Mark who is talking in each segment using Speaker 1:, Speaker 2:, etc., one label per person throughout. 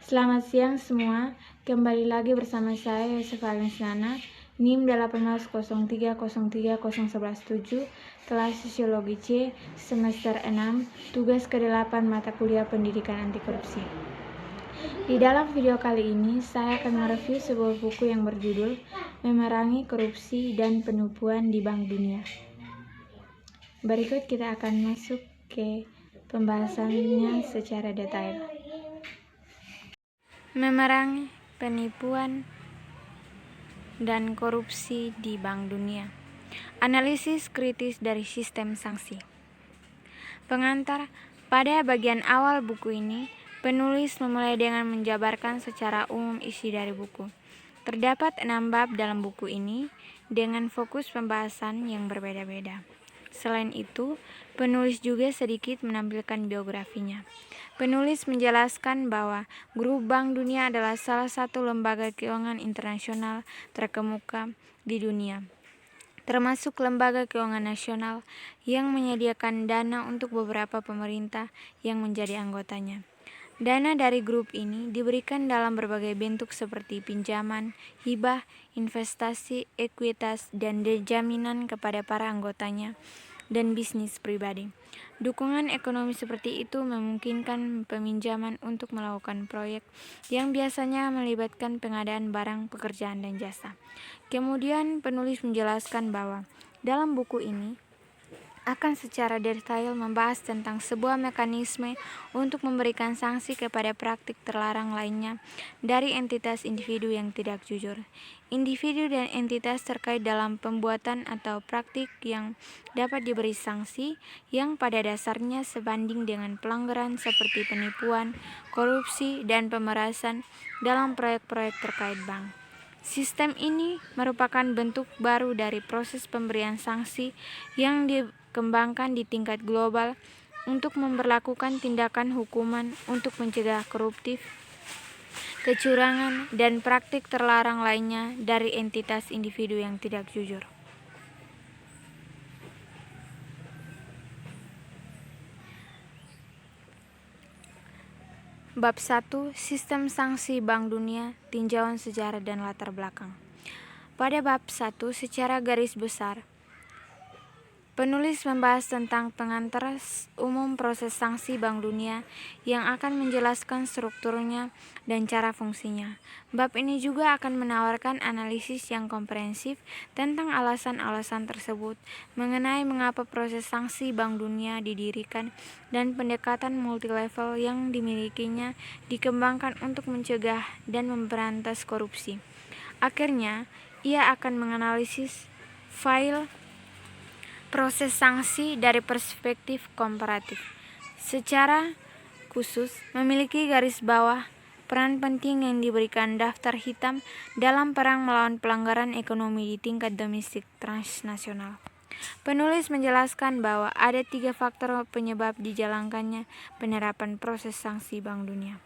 Speaker 1: Selamat siang semua, kembali lagi bersama saya Yosef Alinsana, NIM 180303017, kelas Sosiologi C, semester 6, tugas ke-8 mata kuliah Pendidikan Anti Korupsi. Di dalam video kali ini, saya akan mereview sebuah buku yang berjudul Memerangi Korupsi dan Penipuan di Bank Dunia. Berikut kita akan masuk ke pembahasannya secara detail. Memerangi penipuan dan korupsi di Bank Dunia. Analisis kritis dari sistem sanksi. Pengantar, pada bagian awal buku ini, penulis memulai dengan menjabarkan secara umum isi dari buku. Terdapat 6 bab dalam buku ini dengan fokus pembahasan yang berbeda-beda. Selain itu, penulis juga sedikit menampilkan biografinya. Penulis menjelaskan bahwa Grup Bank Dunia adalah salah satu lembaga keuangan internasional terkemuka di dunia, termasuk lembaga keuangan nasional yang menyediakan dana untuk beberapa pemerintah yang menjadi anggotanya. Dana dari grup ini diberikan dalam berbagai bentuk seperti pinjaman, hibah, investasi, ekuitas, dan jaminan kepada para anggotanya dan bisnis pribadi. Dukungan ekonomi seperti itu memungkinkan peminjaman untuk melakukan proyek yang biasanya melibatkan pengadaan barang, pekerjaan, dan jasa. Kemudian penulis menjelaskan bahwa dalam buku ini akan secara detail membahas tentang sebuah mekanisme untuk memberikan sanksi kepada praktik terlarang lainnya dari entitas individu yang tidak jujur. Individu dan entitas terkait dalam pembuatan atau praktik yang dapat diberi sanksi yang pada dasarnya sebanding dengan pelanggaran seperti penipuan, korupsi, dan pemerasan dalam proyek-proyek terkait bank. Sistem ini merupakan bentuk baru dari proses pemberian sanksi yang dikembangkan di tingkat global untuk memberlakukan tindakan hukuman untuk mencegah koruptif, kecurangan, dan praktik terlarang lainnya dari entitas individu yang tidak jujur. Bab 1. Sistem sanksi Bank Dunia, tinjauan sejarah dan latar belakang. Pada bab 1 secara garis besar, penulis membahas tentang pengantar umum proses sanksi Bank Dunia yang akan menjelaskan strukturnya dan cara fungsinya. Bab ini juga akan menawarkan analisis yang komprehensif tentang alasan-alasan tersebut, mengenai mengapa proses sanksi Bank Dunia didirikan dan pendekatan multilevel yang dimilikinya dikembangkan untuk mencegah dan memberantas korupsi. Akhirnya, ia akan menganalisis file proses sanksi dari perspektif komparatif. Secara khusus, memiliki garis bawah peran penting yang diberikan daftar hitam dalam perang melawan pelanggaran ekonomi di tingkat domestik transnasional. Penulis menjelaskan bahwa ada 3 faktor penyebab dijalankannya penerapan proses sanksi Bank Dunia.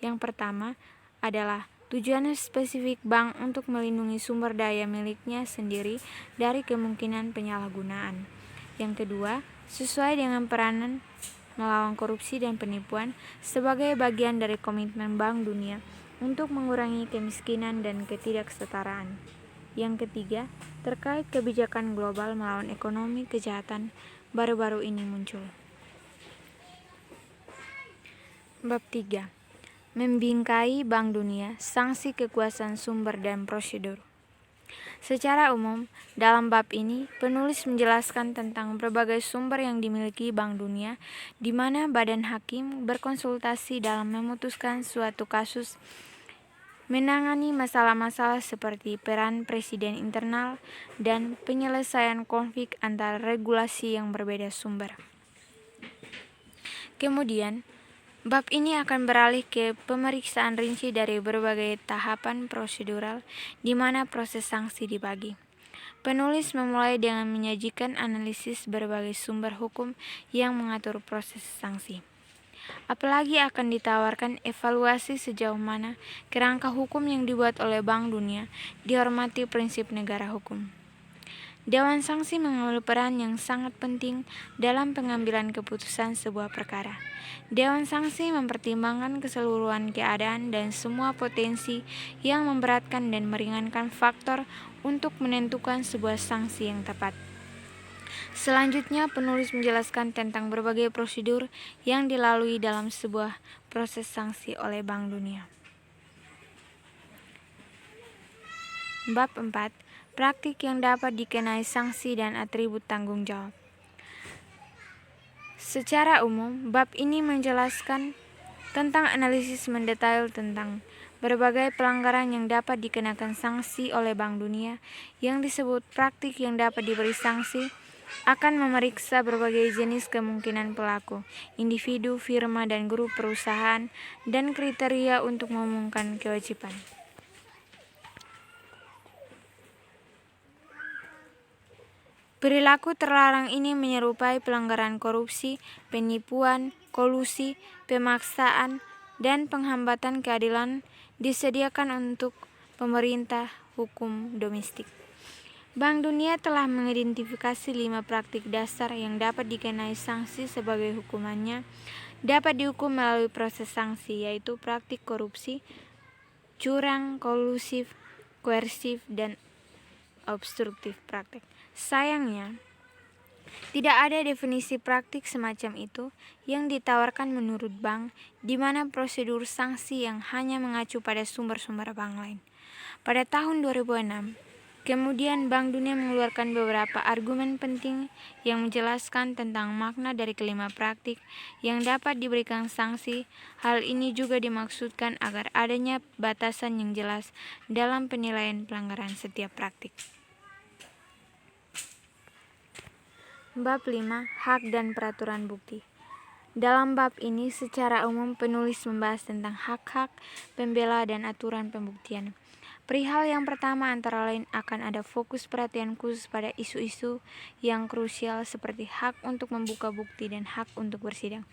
Speaker 1: Yang pertama adalah tujuan spesifik bank untuk melindungi sumber daya miliknya sendiri dari kemungkinan penyalahgunaan. Yang kedua, sesuai dengan peranan melawan korupsi dan penipuan sebagai bagian dari komitmen Bank Dunia untuk mengurangi kemiskinan dan ketidaksetaraan. Yang ketiga, terkait kebijakan global melawan ekonomi kejahatan baru-baru ini muncul. Bab 3. Membingkai Bank Dunia, sanksi kekuasaan sumber dan prosedur. Secara umum, dalam bab ini, penulis menjelaskan tentang berbagai sumber yang dimiliki Bank Dunia, di mana badan hakim berkonsultasi dalam memutuskan suatu kasus, menangani masalah-masalah seperti peran presiden internal dan penyelesaian konflik antara regulasi yang berbeda sumber. Kemudian, bab ini akan beralih ke pemeriksaan rinci dari berbagai tahapan prosedural di mana proses sanksi dibagi. Penulis memulai dengan menyajikan analisis berbagai sumber hukum yang mengatur proses sanksi. Apalagi akan ditawarkan evaluasi sejauh mana kerangka hukum yang dibuat oleh Bank Dunia dihormati prinsip negara hukum. Dewan Sanksi mengambil peran yang sangat penting dalam pengambilan keputusan sebuah perkara. Dewan Sanksi mempertimbangkan keseluruhan keadaan dan semua potensi yang memberatkan dan meringankan faktor untuk menentukan sebuah sanksi yang tepat. Selanjutnya, penulis menjelaskan tentang berbagai prosedur yang dilalui dalam sebuah proses sanksi oleh Bank Dunia. Bab 4. Praktik yang dapat dikenai sanksi dan atribut tanggung jawab. Secara umum, bab ini menjelaskan tentang analisis mendetail tentang berbagai pelanggaran yang dapat dikenakan sanksi oleh Bank Dunia. Yang disebut praktik yang dapat diberi sanksi akan memeriksa berbagai jenis kemungkinan pelaku, individu, firma, dan grup perusahaan, dan kriteria untuk mengumumkan kewajiban. Perilaku terlarang ini menyerupai pelanggaran korupsi, penipuan, kolusi, pemaksaan, dan penghambatan keadilan disediakan untuk pemerintah hukum domestik. Bank Dunia telah mengidentifikasi 5 praktik dasar yang dapat dikenai sanksi sebagai hukumannya dapat dihukum melalui proses sanksi, yaitu praktik korupsi, curang, kolusif, koersif, dan obstruktif praktik. Sayangnya, tidak ada definisi praktik semacam itu yang ditawarkan menurut bank, di mana prosedur sanksi yang hanya mengacu pada sumber-sumber bank lain. Pada tahun 2006, kemudian Bank Dunia mengeluarkan beberapa argumen penting yang menjelaskan tentang makna dari kelima praktik yang dapat diberikan sanksi. Hal ini juga dimaksudkan agar adanya batasan yang jelas dalam penilaian pelanggaran setiap praktik. Bab 5. Hak dan peraturan bukti. Dalam bab ini secara umum penulis membahas tentang hak-hak, pembela, dan aturan pembuktian. Perihal yang pertama antara lain akan ada fokus perhatian khusus pada isu-isu yang krusial seperti hak untuk membuka bukti dan hak untuk bersidang.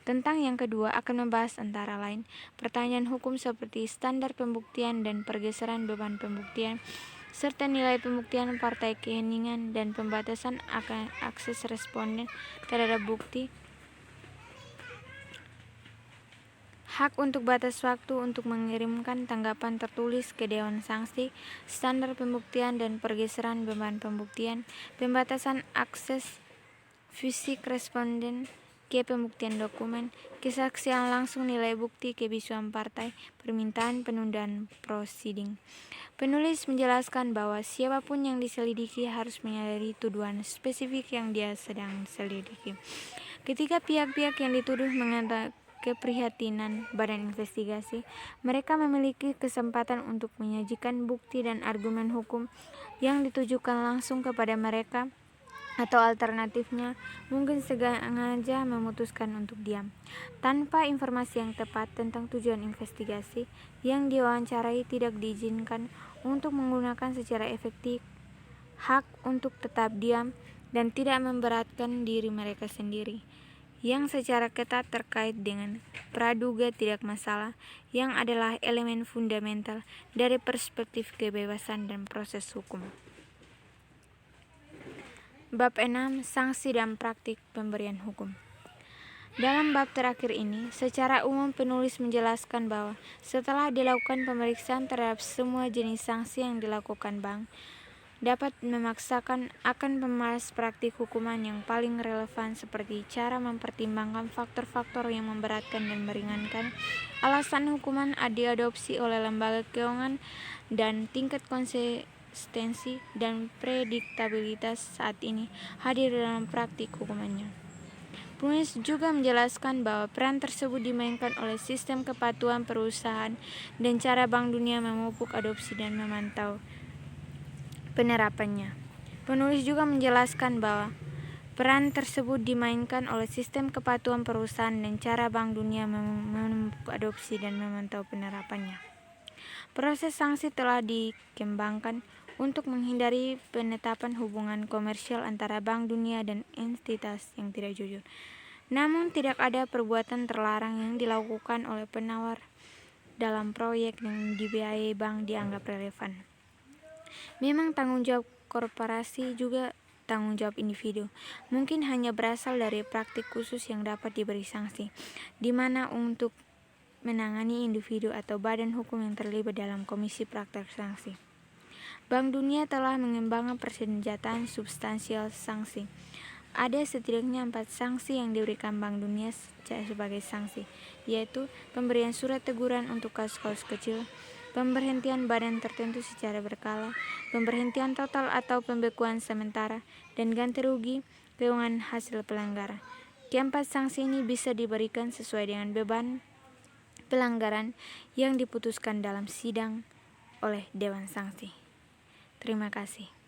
Speaker 1: Tentang yang kedua akan membahas antara lain pertanyaan hukum seperti standar pembuktian dan pergeseran beban pembuktian, serta nilai pembuktian partai keheningan dan pembatasan akan akses responden terhadap bukti. Hak untuk batas waktu untuk mengirimkan tanggapan tertulis ke Dewan Sanksi, standar pembuktian dan pergeseran beban pembuktian, pembatasan akses fisik responden ke pembuktian dokumen, kesaksian langsung nilai bukti kebisuan partai, permintaan penundaan prosiding. Penulis menjelaskan bahwa siapapun yang diselidiki harus menyadari tuduhan spesifik yang dia sedang selidiki. Ketika pihak-pihak yang dituduh mengatakan keprihatinan badan investigasi, mereka memiliki kesempatan untuk menyajikan bukti dan argumen hukum yang ditujukan langsung kepada mereka, atau alternatifnya mungkin sengaja memutuskan untuk diam. Tanpa informasi yang tepat tentang tujuan investigasi, yang diwawancarai tidak diizinkan untuk menggunakan secara efektif hak untuk tetap diam dan tidak memberatkan diri mereka sendiri, yang secara ketat terkait dengan praduga tidak masalah, yang adalah elemen fundamental dari perspektif kebebasan dan proses hukum. Bab 6. Sanksi dan praktik pemberian hukum. Dalam bab terakhir ini, secara umum penulis menjelaskan bahwa setelah dilakukan pemeriksaan terhadap semua jenis sanksi yang dilakukan bank, dapat memaksakan akan pembahas praktik hukuman yang paling relevan seperti cara mempertimbangkan faktor-faktor yang memberatkan dan meringankan, alasan hukuman diadopsi oleh lembaga keuangan, dan tingkat konsistensi dan prediktabilitas saat ini hadir dalam praktik hukumannya. Penulis juga menjelaskan bahwa peran tersebut dimainkan oleh sistem kepatuhan perusahaan dan cara Bank Dunia memupuk adopsi dan memantau penerapannya. Penulis juga menjelaskan bahwa peran tersebut dimainkan oleh sistem kepatuhan perusahaan dan cara Bank Dunia memupuk adopsi dan memantau penerapannya. Proses sanksi telah dikembangkan untuk menghindari penetapan hubungan komersial antara Bank Dunia dan entitas yang tidak jujur. Namun tidak ada perbuatan terlarang yang dilakukan oleh penawar dalam proyek yang dibiayai bank dianggap relevan. Memang tanggung jawab korporasi juga tanggung jawab individu. Mungkin hanya berasal dari praktik khusus yang dapat diberi sanksi, di mana untuk menangani individu atau badan hukum yang terlibat dalam komisi praktek sanksi. Bank Dunia telah mengembangkan persenjataan substansial sanksi. Ada setidaknya 4 sanksi yang diberikan Bank Dunia sebagai sanksi, yaitu pemberian surat teguran untuk kasus-kasus kecil, pemberhentian badan tertentu secara berkala, pemberhentian total atau pembekuan sementara, dan ganti rugi keuangan hasil pelanggaran. Keempat sanksi ini bisa diberikan sesuai dengan beban pelanggaran yang diputuskan dalam sidang oleh Dewan Sanksi. Terima kasih.